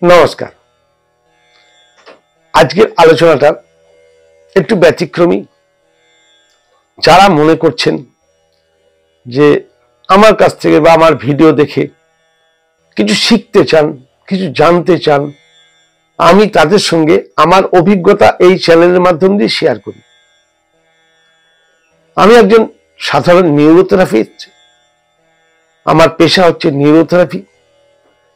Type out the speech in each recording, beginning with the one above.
নমস্কার। আজকের আলোচনাটা একটু ব্যতিক্রমী। যারা মনে করছেন যে আমার কাছ থেকে বা আমার ভিডিও দেখে কিছু শিখতে চান, কিছু জানতে চান, আমি তাদের সঙ্গে আমার অভিজ্ঞতা এই চ্যানেলের মাধ্যম দিয়ে শেয়ার করি। আমি একজন সাধারণ নিউরোথেরাপিস্ট। আমার পেশা হচ্ছে নিউরোথেরাপি।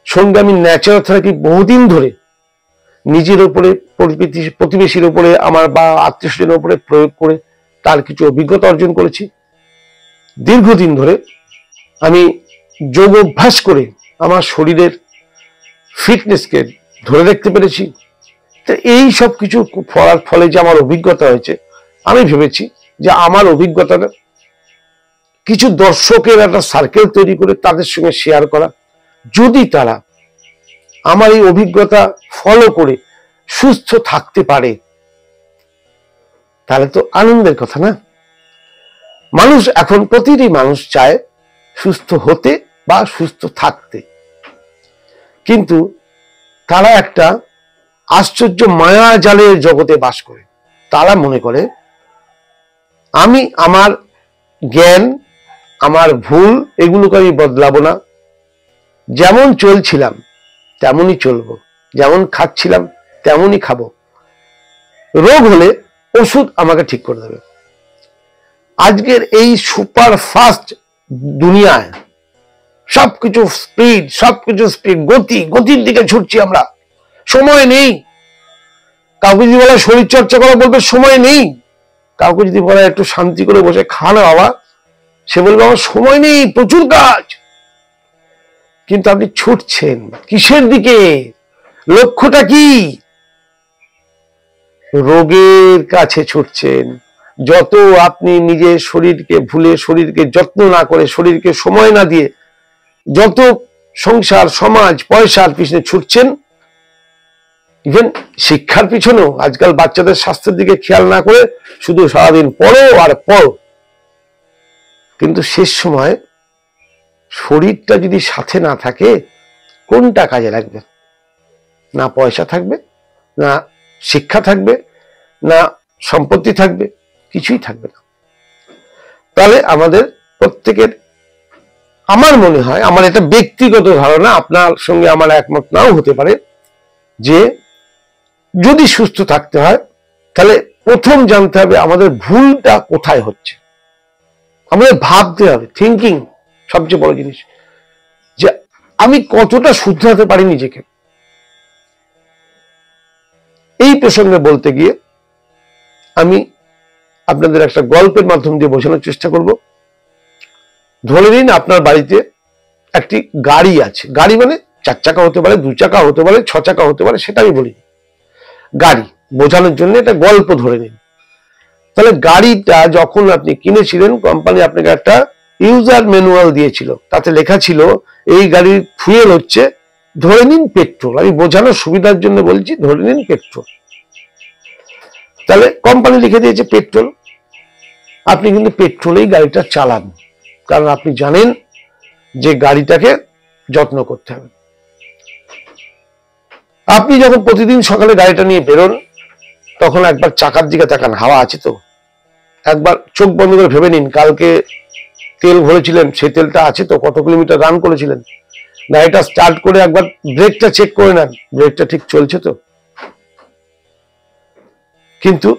সঙ্গে আমি ন্যাচারোথেরাপি বহুদিন ধরে নিজের উপরে, প্রতিবেশীর উপরে, আমার বা আত্মীয় স্বজনের উপরে প্রয়োগ করে তার কিছু অভিজ্ঞতা অর্জন করেছি। দীর্ঘদিন ধরে আমি যোগ অভ্যাস করে আমার শরীরের ফিটনেসকে ধরে রাখতে পেরেছি। তো এই সব কিছু করার ফলে যে আমার অভিজ্ঞতা হয়েছে, আমি ভেবেছি যে আমার অভিজ্ঞতাটা কিছু দর্শকের একটা সার্কেল তৈরি করে তাদের সঙ্গে শেয়ার করা। যদি তারা আমার এই অভিজ্ঞতা ফলো করে সুস্থ থাকতে পারে তাহলে তো আনন্দের কথা, না? মানুষ এখন, প্রতিটি মানুষ চায় সুস্থ হতে বা সুস্থ থাকতে, কিন্তু তারা একটা আশ্চর্য মায়া জালের জগতে বাস করে। তারা মনে করে আমি আমার জ্ঞান, আমার ভুল, এগুলোকে আমি বদলাবো না। যেমন চলছিলাম তেমনই চলবো, যেমন খাচ্ছিলাম তেমনই খাবো। রোগ হলে ওষুধ আমাকে ঠিক করে দেবে। আজকের এই সুপার ফাস্ট দুনিয়ায় সবকিছু স্পিড, গতির দিকে ছুটছি আমরা। সময় নেই। কাউকে যদি বলা শরীর চর্চা করা, বলবে সময় নেই। কাউকে যদি বলা একটু শান্তি করে বসে খাওয়া বাবা, সে বলবে আমার সময় নেই, প্রচুর কাজ। কিন্তু আপনি ছুটছেন কিসের দিকে? লক্ষ্যটা কি? রোগের কাছে ছুটছেন। যত আপনি নিজের শরীরকে ভুলে, শরীরকে যত্ন না করে, শরীরকে সময় না দিয়ে যত সংসার, সমাজ, পয়সার পিছনে ছুটছেন, ইভেন শিক্ষার পিছনেও আজকাল বাচ্চাদের স্বাস্থ্যের দিকে খেয়াল না করে শুধু সারাদিন পড়ো আর পড়ো। কিন্তু শেষ সময় শরীরটা যদি সাথে না থাকে, কোনটা কাজে লাগবে? না পয়সা থাকবে, না শিক্ষা থাকবে, না সম্পত্তি থাকবে, কিছুই থাকবে না। তাহলে আমাদের প্রত্যেকের, আমার মনে হয়, আমার এটা ব্যক্তিগত ধারণা, আপনার সঙ্গে আমার একমত নাও হতে পারে, যে যদি সুস্থ থাকতে হয় তাহলে প্রথম জানতে হবে আমাদের ভুলটা কোথায় হচ্ছে। আমাদের ভাবতে হবে, থিঙ্কিং সবচেয়ে বড় জিনিস, যে আমি কতটা শুধরাতে পারি নিজেকে। এই প্রসঙ্গে বলতে গিয়ে আমি আপনাদের একটা গল্পের মাধ্যম দিয়ে বোঝানোর চেষ্টা করব। ধরে নিন আপনার বাড়িতে একটি গাড়ি আছে। গাড়ি মানে 4 চাকা হতে পারে, 2 চাকা হতে পারে, 6 চাকা হতে পারে, সেটা আমি বলি। গাড়ি বোঝানোর জন্য এটা গল্প ধরে নিন। তাহলে গাড়িটা যখন আপনি কিনেছিলেন, কোম্পানি আপনাকে একটা ইউজার ম্যানুয়াল দিয়েছিল। তাতে লেখা ছিল এই গাড়ির ফুয়েল হচ্ছে, ধরে নিন পেট্রোল। আমি বোঝানোর সুবিধার জন্য বলছি, ধরে নিন পেট্রোল। তাহলে কোম্পানি লিখে দিয়েছে পেট্রোল। আপনি কিন্তু পেট্রোলেই গাড়িটা চালান, কারণ আপনি জানেন যে গাড়িটাকে যত্ন করতে হবে। আপনি যখন প্রতিদিন সকালে গাড়িটা নিয়ে বেরোন, তখন একবার চাকার দিকে তাকান, হাওয়া আছে তো? একবার চোখ বন্ধ করে ভেবে নিন, কালকে তেল ভরেছিলেন, সেই তেলটা আছে তো? কত কিলোমিটার রান করেছিলেন? গাড়িটা স্টার্ট করে একবার ব্রেকটা চেক করে নেন, ব্রেকটা ঠিক চলছে তো? কিন্তু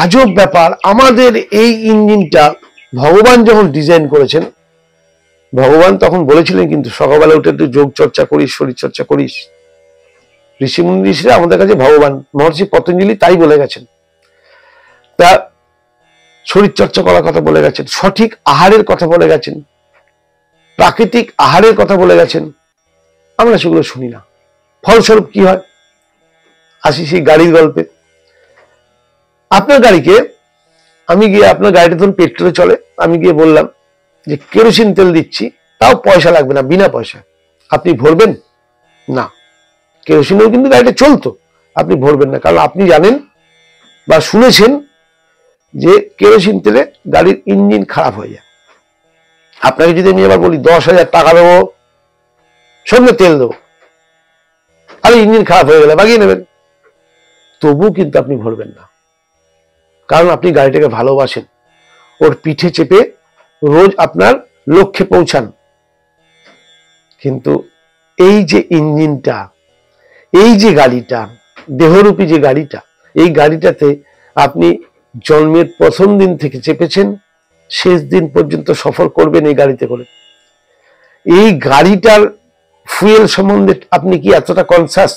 আজব ব্যাপার, আমাদের এই ইঞ্জিনটা ভগবান যখন ডিজাইন করেছেন, ভগবান তখন বলেছিলেন কিন্তু সকালবেলা উঠে একটু যোগ চর্চা করিস, শরীর চর্চা করিস। ঋষি মুনিরা আমাদের কাছে ভগবান, মহর্ষি পতঞ্জলি তাই বলে গেছেন। তা শরীর চর্চা করার কথা বলে গেছেন, সঠিক আহারের কথা বলে গেছেন, প্রাকৃতিক আহারের কথা বলে গেছেন। আমরা সেগুলো শুনি না। ফলস্বরূপ কি হয়? আসি সেই গাড়ির গল্পে। আপনার গাড়িকে আমি গিয়ে, আপনার গাড়িটা ধরুন পেট্রোলে চলে, আমি গিয়ে বললাম যে কেরোসিন তেল দিচ্ছি, তাও পয়সা লাগবে না, বিনা পয়সা। আপনি ভরবেন না? কেরোসিনেও কিন্তু গাড়িটা চলতো, আপনি ভরবেন না, কারণ আপনি জানেন বা শুনেছেন যে কেরোসিন তেলে গাড়ির ইঞ্জিন খারাপ হয়ে যায়। আপনাকে যদি আমি আবার বলি 10,000 টাকা দেবো, সঙ্গে তেল দেবো, আরে ইঞ্জিন খারাপ হয়ে গেলে বাগিয়ে নেবেন, তবু কিন্তু আপনি ভরবেন না, কারণ আপনি গাড়িটাকে ভালোবাসেন, ওর পিঠে চেপে রোজ আপনার লক্ষ্যে পৌঁছান। কিন্তু এই যে ইঞ্জিনটা, এই যে গাড়িটা, দেহরূপী যে গাড়িটা, এই গাড়িটাতে আপনি জন্মের প্রথম দিন থেকে চেপেছেন, শেষ দিন পর্যন্ত সফর করবেন এই গাড়িতে করে। এই গাড়িটার ফুয়েল সম্বন্ধে আপনি কি এতটা কনসাস?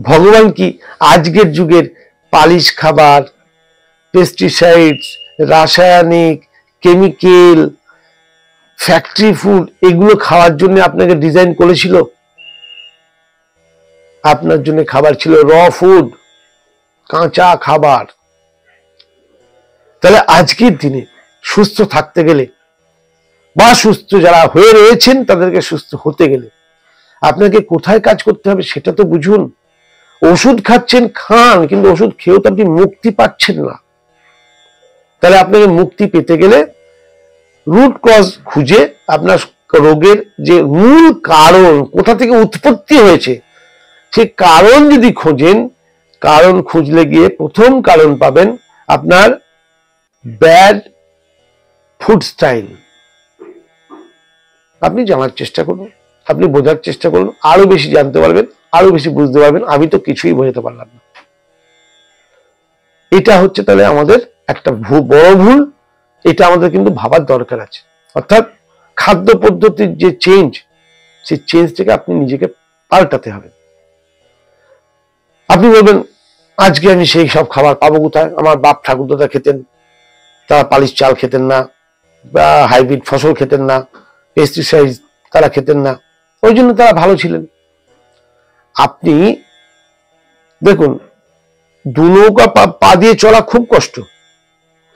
ভগবান কি আজকের যুগের পালিশ খাবার, পেস্টিসাইডস, রাসায়নিক, কেমিক্যাল, ফ্যাক্টরি ফুড এগুলো খাওয়ার জন্য আপনাকে ডিজাইন করেছিল? আপনার জন্য খাবার ছিল র ফুড, কাঁচা খাবার। তাহলে আজকের দিনে সুস্থ থাকতে গেলে বা সুস্থ যারা হয়ে রয়েছেন তাদেরকে সুস্থ হতে গেলে আপনাকে কোথায় কাজ করতে হবে সেটা তো বুঝুন। ওষুধ খাচ্ছেন, খান, কিন্তু ওষুধ খেয়েও তো আপনি মুক্তি পাচ্ছেন না। তাহলে আপনাকে মুক্তি পেতে গেলে রুট কজ খুঁজে আপনার রোগের যে মূল কারণ, কোথা থেকে উৎপত্তি হয়েছে, সেই কারণ যদি খোঁজেন, কারণ খুঁজলে গিয়ে প্রথম কারণ পাবেন আপনার ব্যাড ফুড স্টাইল। আপনি জানার চেষ্টা করুন, আপনি বোঝার চেষ্টা করুন, আরো বেশি জানতে পারবেন, আরো বেশি বুঝতে পারবেন। আমি তো কিছুই বোঝাতে পারলাম না। এটা হচ্ছে তাহলে আমাদের একটা বড় ভুল। এটা আমাদের কিন্তু ভাবার দরকার আছে। অর্থাৎ খাদ্য পদ্ধতির যে চেঞ্জ, সেই চেঞ্জটাকে আপনি নিজেকে পাল্টাতে হবে। আপনি বলবেন আজকে আমি সেই সব খাবার পাবো কোথায়? আমার বাপ ঠাকুরদাদা খেতেন, তারা পালিশ চাল খেতেন না, বা হাইব্রিড ফসল খেতেন না, পেস্টিসাইড তারা খেতেন না, ওই জন্য তারা ভালো ছিলেন। আপনি দেখুন, দু নৌকা পা দিয়ে চলা খুব কষ্ট,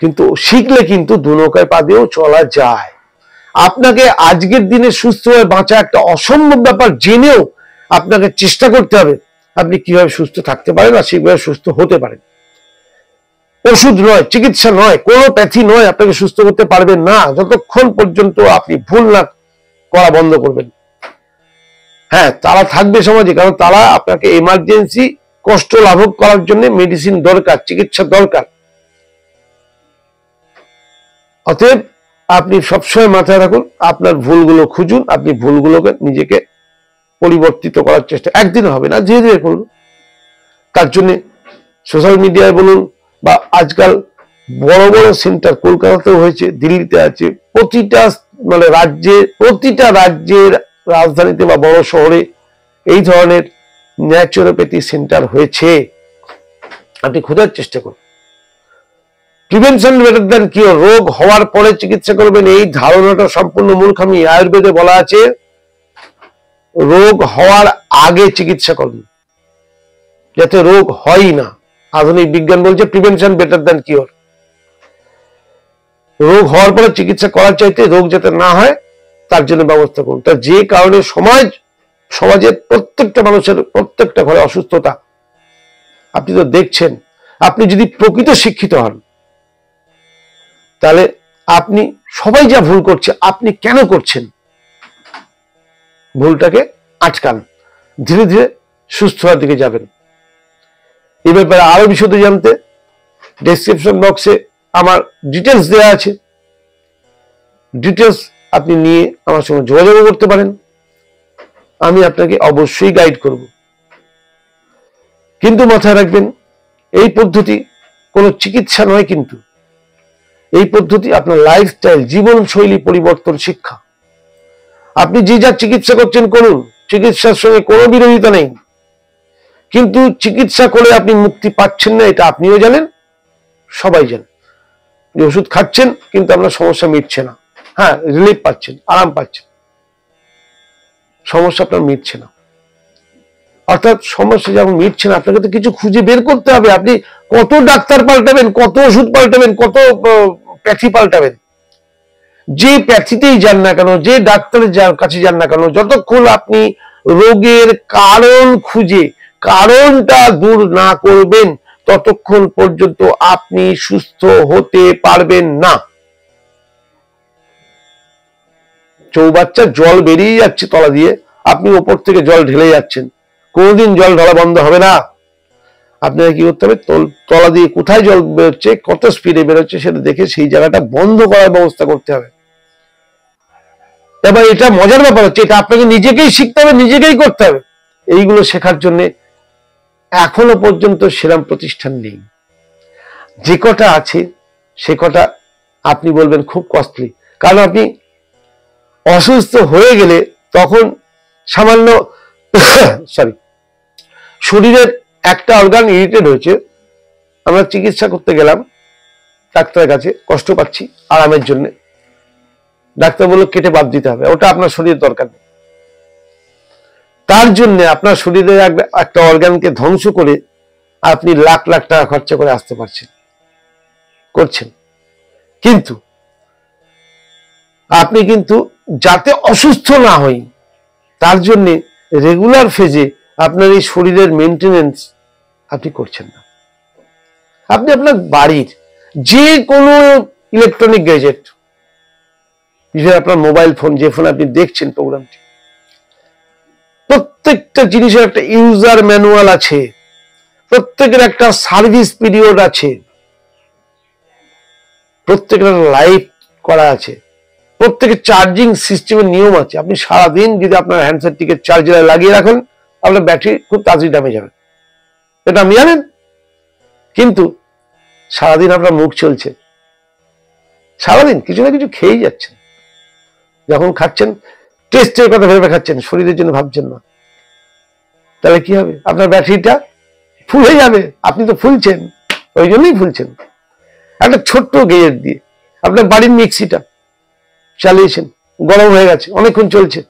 কিন্তু শিখলে কিন্তু দু নৌকায় পা দিয়েও চলা যায়। আপনাকে আজকের দিনে সুস্থ হয়ে বাঁচা একটা অসম্ভব ব্যাপার জেনেও আপনাকে চেষ্টা করতে হবে আপনি কিভাবে সুস্থ থাকতে পারেন আর সেইভাবে সুস্থ হতে পারেন। ওষুধ নয়, চিকিৎসা নয়, কোনো প্যাথি নয় আপনাকে সুস্থ করতে পারবেন না যতক্ষণ পর্যন্ত আপনি ভুল না করা বন্ধ করবেন। হ্যাঁ, তারা থাকবে সমাজে, কারণ তারা আপনাকে এমার্জেন্সি কষ্ট লাঘব করার জন্য মেডিসিন দরকার, চিকিৎসা দরকার। অতএব আপনি সবসময় মাথায় রাখুন, আপনার ভুলগুলো খুঁজুন, আপনি ভুলগুলোকে নিজেকে পরিবর্তিত করার চেষ্টা একদিন হবে না, ধীরে ধীরে করুন। তার জন্য সোশ্যাল মিডিয়ায় বলুন বা আজকাল বড় বড় সেন্টার কলকাতাতেও হয়েছে, দিল্লিতে আছে, প্রতিটা রাজ্যের রাজধানীতে বা বড় শহরে এই ধরনের ন্যাচুরোপ্যাথি সেন্টার হয়েছে। আপনি খোঁজার চেষ্টা করুন। প্রিভেনশন বেটার দ্যান কিওর, রোগ হওয়ার পরে চিকিৎসা করবেন, এই ধারণাটা সম্পূর্ণ মূর্খামি। আয়ুর্বেদে বলা আছে রোগ হওয়ার আগে চিকিৎসা করুন, যাতে রোগ হয় না। আধুনিক বিজ্ঞান বলছে প্রিভেনশন বেটার দ্যান কিওর। রোগ হওয়ার পরে চিকিৎসা করার চাইতে রোগ যাতে না হয় তার জন্য ব্যবস্থা করুন। তা যে কারণে সমাজের প্রত্যেকটা মানুষের প্রত্যেকটা ঘরে অসুস্থতা আপনি তো দেখছেন। আপনি যদি প্রকৃত শিক্ষিত হন তাহলে আপনি সবাই যা ভুল করছে আপনি কেন করছেন, ভুলটাকে আটকান, ধীরে ধীরে সুস্থ হওয়ার দিকে যাবেন। এই ব্যাপারে আরো বিশদে জানতে ডেসক্রিপশন বক্সে আমার ডিটেলস দেওয়া আছে, ডিটেলস আপনি নিয়ে আমার সঙ্গে যোগাযোগ করতে পারেন। আমি আপনাকে অবশ্যই গাইড করব। কিন্তু মাথায় রাখবেন, এই পদ্ধতি কোনো চিকিৎসা নয়, কিন্তু এই পদ্ধতি আপনার লাইফস্টাইল, জীবনশৈলী পরিবর্তন শিক্ষা। আপনি যে যা চিকিৎসা করছেন করুন, চিকিৎসার সঙ্গে কোনো বিরোধিতা নেই, কিন্তু চিকিৎসা করে আপনি মুক্তি পাচ্ছেন না এটা আপনিও জানেন, সবাই জানেন। যে ওষুধ খাচ্ছেন কিন্তু আপনার সমস্যা মিটছে না, হ্যাঁ রিলিফ পাচ্ছেন, আরাম পাচ্ছেন, সমস্যা আপনার মিটছে না। অর্থাৎ সমস্যা যখন মিটছে না, আপনাকে তো কিছু খুঁজে বের করতে হবে। আপনি কত ডাক্তার পাল্টাবেন, কত ওষুধ পাল্টাবেন, কত প্যাথি পাল্টাবেন, যে প্যাথিতেই যান না কেন, যে ডাক্তারের কাছে যান না কেন, যতক্ষণ আপনি রোগের কারণ খুঁজে কারণটা দূর না করবেন ততক্ষণ পর্যন্ত আপনি সুস্থ হতে পারবেন না। চৌবাচ্চার জল বেরিয়ে যাচ্ছে তলা দিয়ে, আপনি ওপর থেকে জল ঢেলে যাচ্ছেন, কোনোদিন জল ঢালা বন্ধ হবে না। আপনাকে কি করতে হবে, তলা দিয়ে কোথায় জল বেরোচ্ছে, কত স্পিডে বেরোচ্ছে সেটা দেখে সেই জায়গাটা বন্ধ করার ব্যবস্থা করতে হবে। এবার এটা মজার ব্যাপার হচ্ছে, এটা আপনাকে নিজেকেই শিখতে হবে, নিজেকেই করতে হবে। এইগুলো শেখার জন্য এখনো পর্যন্ত সেরকম প্রতিষ্ঠান নেই। যে কটা আছে সে কটা আপনি বলবেন খুব কস্টলি, কারণ আপনি অসুস্থ হয়ে গেলে তখন সামান্য শরীরের একটা অর্গান ইরিটেট হয়েছে, আমরা চিকিৎসা করতে গেলাম ডাক্তারের কাছে, কষ্ট পাচ্ছি আরামের জন্য, ডাক্তার বলল কেটে বাদ দিতে হবে, ওটা আপনার শরীরের দরকার নেই। তার জন্য আপনার শরীরের একটা অর্গানকে ধ্বংস করে আপনি লাখ লাখ টাকা খরচা করে আসতে করছেন। কিন্তু আপনি কিন্তু যাতে অসুস্থ না হই তার জন্য রেগুলার ফেজে আপনার এই শরীরের মেনটেনেন্স আপনি করছেন না। আপনি আপনার বাড়ির যে কোনো ইলেকট্রনিক গ্যাজেট, আপনার মোবাইল ফোন, যে ফোন আপনি দেখছেন প্রোগ্রামটি, প্রত্যেকটা জিনিসের একটা ইউজার ম্যানুয়াল আছে, প্রত্যেকের একটা সার্ভিস পিরিয়ড আছে, প্রত্যেকের লাইফ করা আছে, প্রত্যেকের চার্জিং সিস্টেমের নিয়ম আছে। আপনি সারাদিন যদি আপনার হ্যান্ডসেটটিকে চার্জারে লাগিয়ে রাখেন, আপনার ব্যাটারি খুব তাড়াতাড়ি ড্যামেজ হবে, এটা আপনি জানেন। কিন্তু সারাদিন আপনার মুখ চলছে, সারাদিন কিছু না কিছু খেয়েই যাচ্ছেন, যখন খাচ্ছেন টেস্টের কথা ভেবে খাচ্ছেন, শরীরের জন্য ভাবছেন না, তাহলে কি হবে? আপনার ব্যাটারিটা ফুল হয়ে যাবে। আপনি তো ফুলছেন, ওই জন্যই ফুলছেন। একটা ছোট্ট গেজেট দিয়ে আপনার বাড়ির মিক্সিটা চালিয়েছেন, গরম হয়ে গেছে, অনেকক্ষণ চলছে,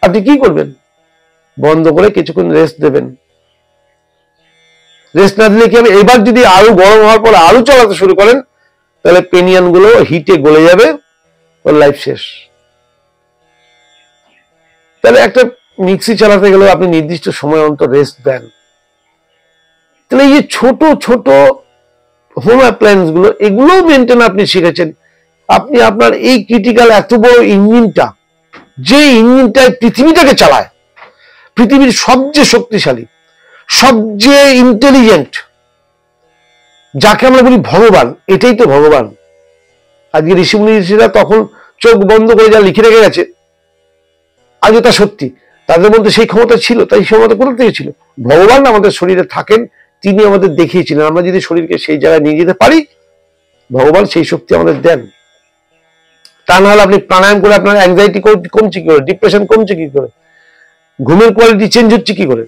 আপনি কি করবেন? বন্ধ করে কিছুক্ষণ রেস্ট দেবেন। রেস্ট না দিলে কি হবে? এবার যদি আরো গরম হওয়ার পর আরো চালাতে শুরু করেন, তাহলে পেনিয়ান গুলো হিটে গলে যাবে, ওর লাইফ শেষ। তাহলে একটা মিক্সি চালাতে গেলেও আপনি নির্দিষ্ট সময় অন্তর রেস্ট দেন। তাহলে এই যে ছোট ছোট হোম অ্যাপ্লায়েন্স গুলো, এগুলো মেনটেন আপনি শিখেছেন। আপনি আপনার এই ক্রিটিক্যাল এত বড় ইঞ্জিনটা, যে ইঞ্জিনটায় পৃথিবীটাকে চালায়, পৃথিবীর সবচেয়ে শক্তিশালী, সবচেয়ে ইন্টেলিজেন্ট, যাকে আমরা বলি ভগবান, এটাই তো ভগবান। আজকে ঋষিরা তখন চোখ বন্ধ করে যা লিখে রেখে গেছে, আজও তা সত্যি। তাদের মধ্যে সেই ক্ষমতা ছিল, তাই ক্ষমতা কোথা থেকে ছিল? ভগবান আমাদের শরীরে থাকেন, তিনি আমাদের দেখিয়েছিলেন। আমরা যদি শরীরকে সেই জায়গায় নিয়ে যেতে পারি, ভগবান সেই শক্তি আমাদের দেন। তা না হলে আপনি প্রাণায়াম করে আপনার অ্যাংজাইটি কমছে কি করে, ডিপ্রেশন কমছে কি করে, ঘুমের কোয়ালিটি চেঞ্জ হচ্ছে কি করে?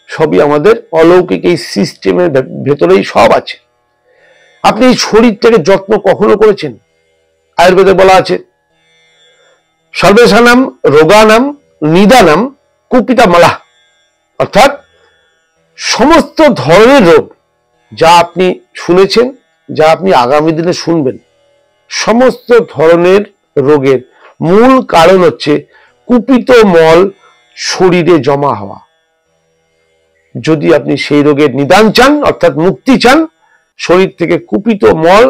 সবই আমাদের অলৌকিক এই সিস্টেমের ভেতরেই সব আছে। আপনি এই শরীরটাকে যত্ন কখনো করেছেন? আয়ুর্বেদে বলা আছে, সর্বেশানাম রোগানাম নিদানাম কুপিতা মালা, অর্থাৎ সমস্ত ধরনের রোগ যা আপনি শুনেছেন, যা আপনি আগামী দিনে শুনবেন, সমস্ত ধরনের রোগের মূল কারণ হচ্ছে কুপিত মল শরীরে জমা হওয়া। যদি আপনি সেই রোগের নিদান চান, অর্থাৎ মুক্তি চান, শরীর থেকে কুপিত মল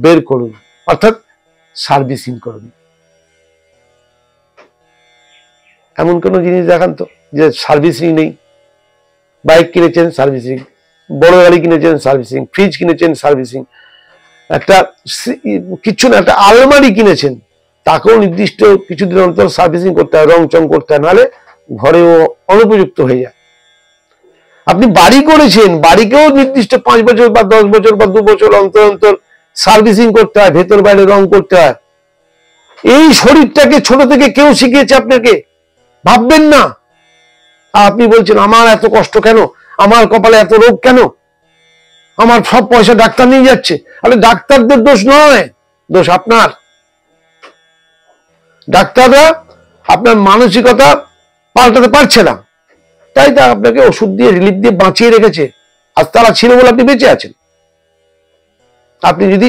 বের করুন, অর্থাৎ সার্ভিসিং করুন। এমন কোন জিনিস দেখান তো যে সার্ভিসিং নেই? বাইক কিনেছেন সার্ভিসিং, বড় গাড়ি কিনেছেন সার্ভিসিং, ফ্রিজ কিনেছেন সার্ভিসিং, একটা কিছু না, একটা আলমারি কিনেছেন, তাকেও নির্দিষ্ট কিছুদিন অন্তর সার্ভিসিং করতে হয়, রং চং করতে হয়, নাহলে ঘরেও অনুপযুক্ত হয়ে যায়। আপনি বাড়ি করেছেন, বাড়িকেও নির্দিষ্ট 5 বছর বা 10 বছর বা 2 বছর অন্তর অন্তর সার্ভিসিং করতে হয়, ভেতর বাইরে রং করতে হয়। এই শরীরটাকে ছোট থেকে কেউ শিখিয়েছে আপনাকে? ভাববেন না। আপনি বলছেন আমার এত কষ্ট কেন, আমার কপালে এত রোগ কেন, আমার সব পয়সা ডাক্তার নিয়ে যাচ্ছে। আরে ডাক্তারদের দোষ নয়, দোষ আপনার। ডাক্তাররা আপনার মানসিকতা পাল্টাতে পারছে না, তাই তা আপনাকে ওষুধ দিয়ে রিলিফ দিয়ে বাঁচিয়ে রেখেছে। আজ তারা ছিল বলে আপনি বেঁচে আছেন। আপনি যদি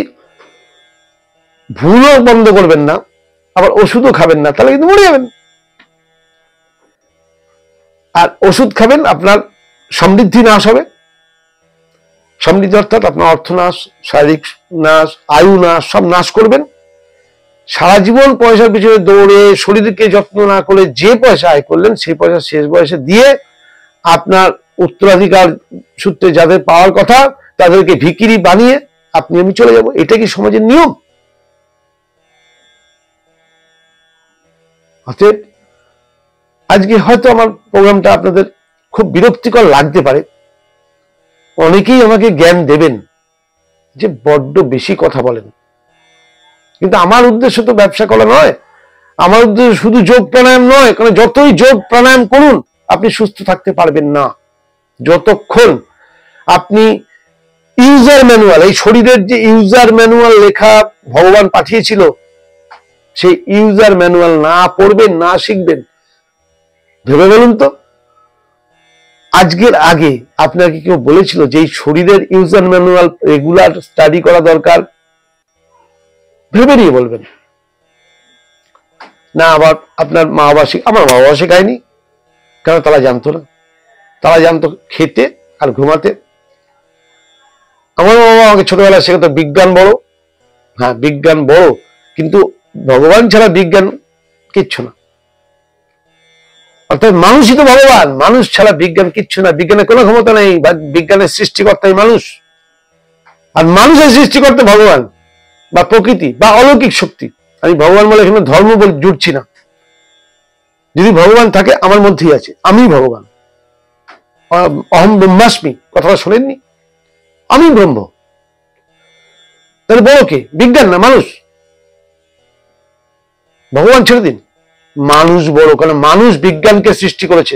ভুলও বন্ধ করবেন না, আবার ওষুধও খাবেন না, তাহলে কিন্তু মরে যাবেন। আর ওষুধ খাবেন, আপনার সমৃদ্ধি নাশ হবে। সমৃদ্ধি অর্থাৎ আপনার অর্থ নাশ, শারীরিক নাশ, আয়ু নাশ, সব নাশ করবেন। সারা জীবন পয়সার পিছনে দৌড়ে শরীরকে যত্ন না করে যে পয়সা আয় করলেন সেই পয়সা শেষ বয়সে দিয়ে আপনার উত্তরাধিকার সূত্রে যাদের পাওয়ার কথা তাদেরকে ভিখিরি বানিয়ে আপনি আমি চলে যাব। এটা কি সমাজের নিয়ম? অতএব আজকে হয়তো আমার প্রোগ্রামটা আপনাদের খুব বিরক্তিকর লাগতে পারে, অনেকেই আমাকে জ্ঞান দেবেন যে বড্ড বেশি কথা বলেন, কিন্তু আমার উদ্দেশ্য তো ব্যবসা করা নয়, আমার উদ্দেশ্য শুধু যোগ প্রাণায়াম নয়। কারণ যতই যোগ প্রাণায়াম করুন আপনি সুস্থ থাকতে পারবেন না যতক্ষণ আপনি ইউজার ম্যানুয়াল, এই শরীরের যে ইউজার ম্যানুয়াল লেখা ভগবান পাঠিয়েছিল সেই ইউজার ম্যানুয়াল না পড়বেন, না শিখবেন। ভেবে বলুন তো, আজকের আগে আপনাকে কেউ বলেছিল যে এই শরীরের ইউজার ম্যানুয়াল রেগুলার স্টাডি করা দরকার? ভেবে নিয়ে বলবেন না। আবার আপনার মা বাবা আমার মা বাবা শেখায়নি, কারণ তারা জানতো না। তারা জানতো খেতে আর ঘুমাতে। আমার বাবা আমাকে ছোটবেলায় শেখাতো বিজ্ঞান বড়। হ্যাঁ, বিজ্ঞান বড়, কিন্তু ভগবান ছাড়া বিজ্ঞান কিচ্ছু না। অর্থাৎ মানুষই তো ভগবান, মানুষ ছাড়া বিজ্ঞান কিচ্ছু না। বিজ্ঞানের কোনো ক্ষমতা নেই, বিজ্ঞানের সৃষ্টিকর্তাই মানুষ, আর মানুষের সৃষ্টিকর্তা ভগবান বা প্রকৃতি বা অলৌকিক শক্তি। আমি ভগবান বলে এখানে ধর্ম বলে জুড়ছি না। যদি ভগবান থাকে আমার মধ্যেই আছে, আমি ভগবান। অহম ব্রহ্মাস্মি কথাটা শোনেননি? আমি ব্রহ্ম। তাহলে বড় কে? বিজ্ঞান না মানুষ? ভগবান ছেড়ে দিন, মানুষ বড়, কারণ মানুষ বিজ্ঞানকে সৃষ্টি করেছে।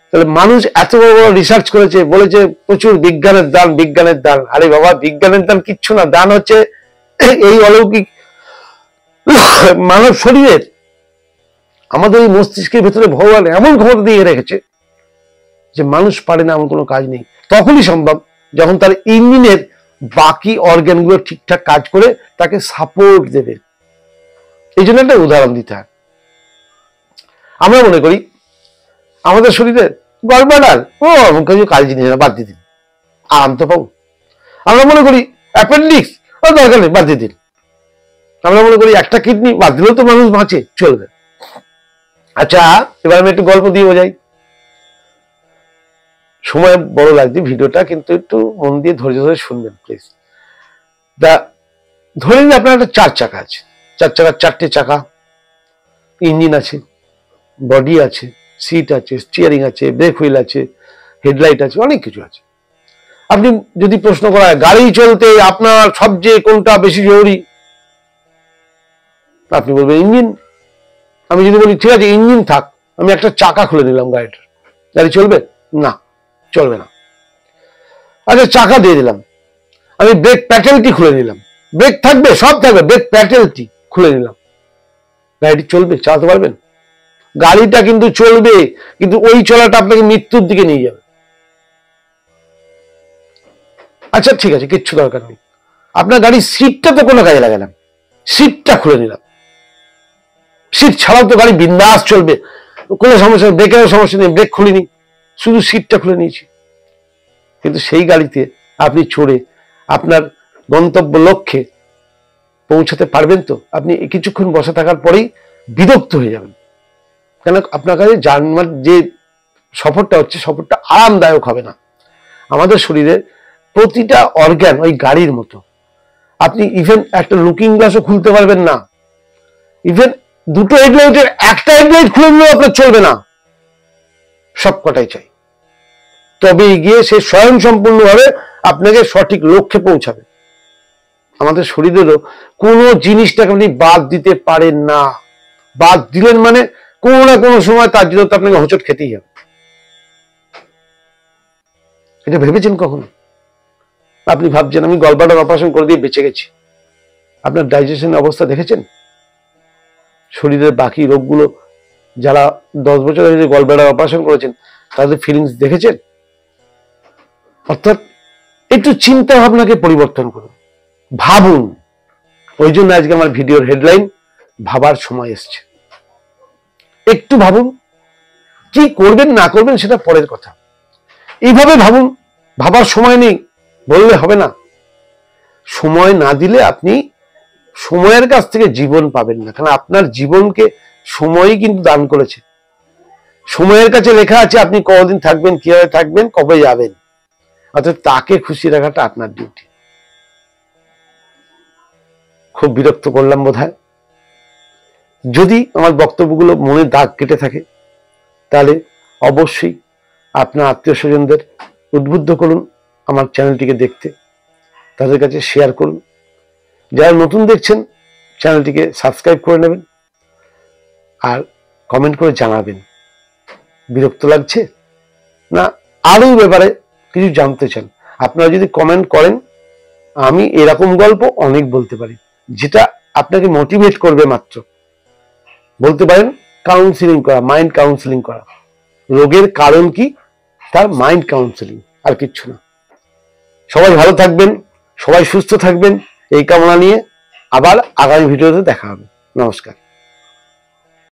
তাহলে মানুষ এত বড় বড় রিসার্চ করেছে, বলেছে প্রচুর বিজ্ঞানের দান, বিজ্ঞানের দান। আরে বাবা, বিজ্ঞানের দান কিচ্ছু না। দান হচ্ছে এই অলৌকিক মানব শরীরের। আমাদের এই মস্তিষ্কের ভেতরে ভগবান এমন ক্ষমতা দিয়ে রেখেছে যে মানুষ পারে না এমন কোনো কাজ নেই। তখনই সম্ভব যখন তার ইঞ্জিনের বাকি অর্গানগুলো ঠিকঠাক কাজ করে তাকে সাপোর্ট দেবে। এই জন্য একটা উদাহরণ দিতে হয়। আমরা মনে করি আমাদের শরীরে গলব্লাডার, এমন কিছু কাজ জিনিস না, বাদ দিয়ে দিন, আরাম তো পাবো। আমরা মনে করি অ্যাপেন্ডিক্স, দরকার নেই, বাদ দিয়ে দিন। আমরা মনে করি একটা কিডনি, বাদ দিলেও তো মানুষ বাঁচে, চলবে। আচ্ছা, এবার আমি একটু গল্প দিয়ে বোঝাই। সময় বড় লাগছে ভিডিওটা, কিন্তু একটু মন দিয়ে ধৈর্য ধরে শুনবেন প্লিজ। ধরে নিন আপনার একটা 4 চাকা আছে, 4 চাকার 4টে চাকা, ইঞ্জিন আছে, বডি আছে, সিট আছে, স্টিয়ারিং আছে, ব্রেক হুইল আছে, হেডলাইট আছে, অনেক কিছু আছে। আপনি যদি প্রশ্ন করা হয় গাড়ি চলতে আপনার সবচেয়ে কোনটা বেশি জরুরি, আপনি বলবেন ইঞ্জিন। আমি যদি বলি ঠিক আছে ইঞ্জিন থাক, আমি একটা চাকা খুলে নিলাম গাড়িটার, গাড়ি চলবে? না, চলবে না। আচ্ছা, চাকা দিয়ে দিলাম, আমি ব্রেক প্যাটেলটি খুলে নিলাম, ব্রেক থাকবে, সব থাকবে, ব্রেক প্যাটেলটি খুলে নিলাম, গাড়িটি চলবে? চালাতে পারবেন? গাড়িটা কিন্তু চলবে, কিন্তু ওই চলাটা আপনাকে মৃত্যুর দিকে নিয়ে যাবে। আচ্ছা ঠিক আছে, কিচ্ছু দরকার নেই, আপনার গাড়ির সিটটা তো কোনো কাজে লাগালাম, সিটটা খুলে নিলাম, সিট ছাড়াও তো গাড়ি বিন্দাস চলবে, কোনো সমস্যা নেই, ব্রেকেরও সমস্যা নেই, ব্রেক খুলিনি, শুধু সিটটা খুলে নিয়েছি। কিন্তু সেই গাড়িতে আপনি চড়ে আপনার গন্তব্য লক্ষ্যে পৌঁছাতে পারবেন তো? আপনি কিছুক্ষণ বসে থাকার পরেই বিরক্ত হয়ে যাবেন, কেন আপনার কাছে যে সফরটা হচ্ছে, সফরটা আরামদায়ক হবে না। আমাদের শরীরে প্রতিটা অর্গান ওই গাড়ির মতো। আপনি ইভেন একটা লুকিং গ্লাসও খুলতে পারবেন না, ইভেন দুটো হেডলাইটের একটা হেডলাইট খুলে নিলেও আপনার চলবে না, সব কটাই চাই, তবে গিয়ে সে স্বয়ং সম্পূর্ণভাবে আপনাকে সঠিক লক্ষ্যে পৌঁছাবে। আমাদের শরীরেরও কোনো জিনিসটাকে আপনি বাদ দিতে পারেন না। বাদ দিলেন মানে কোনো না কোনো সময় তার জন্য আপনাকে হোঁচট খেতেই হবে। এটা ভেবেছেন কখনো? আপনি ভাবছেন আমি গলব্লাডার অপারেশন করে দিয়ে বেঁচে গেছি, আপনার ডাইজেশন অবস্থা দেখেছেন? শরীরের বাকি রোগগুলো, যারা 10 বছর আগে গলব্লাডার অপারেশন করেছেন তাদের ফিলিংস দেখেছেন? অর্থাৎ একটু চিন্তা ভাবনাকে পরিবর্তন করুন, ভাবুন। ওই জন্য আজকে আমার ভিডিওর হেডলাইন ভাবার সময় এসছে। একটু ভাবুন, কি করবেন না করবেন সেটা পরের কথা, এইভাবে ভাবুন। ভাবার সময় নেই বললে হবে না, সময় না দিলে আপনি সময়ের কাছ থেকে জীবন পাবেন না, কারণ আপনার জীবনকে সময়ই কিন্তু দান করেছে। সময়ের কাছে লেখা আছে আপনি কতদিন থাকবেন, কিভাবে থাকবেন, কবে যাবেন, অর্থাৎ তাকে খুশি রাখাটা আপনার ডিউটি। খুব বিরক্ত করলাম বোধহয়। যদি আমার বক্তব্যগুলো মনে দাগ কেটে থাকে তাহলে অবশ্যই আপনার আত্মীয় স্বজনদের উদ্বুদ্ধ করুন আমার চ্যানেলটিকে দেখতে, তাদের কাছে শেয়ার করুন। যারা নতুন দেখছেন চ্যানেলটিকে সাবস্ক্রাইব করে নেবেন আর কমেন্ট করে জানাবেন বিরক্ত লাগছে না আরো ব্যাপারে কিছু জানতে চান। আপনারা যদি কমেন্ট করেন আমি এরকম গল্প অনেক বলতে পারি, যেটা আপনাকে মোটিভেট করবে। মাত্র বলতে পারেন কাউন্সিলিং করা, মাইন্ড কাউন্সিলিং করা, রোগের কারণ কি তার মাইন্ড কাউন্সিলিং, আর কিচ্ছু না। সবাই ভালো থাকবেন, সবাই সুস্থ থাকবেন এই কামনা নিয়ে আবার আগামী ভিডিওতে দেখা হবে। নমস্কার।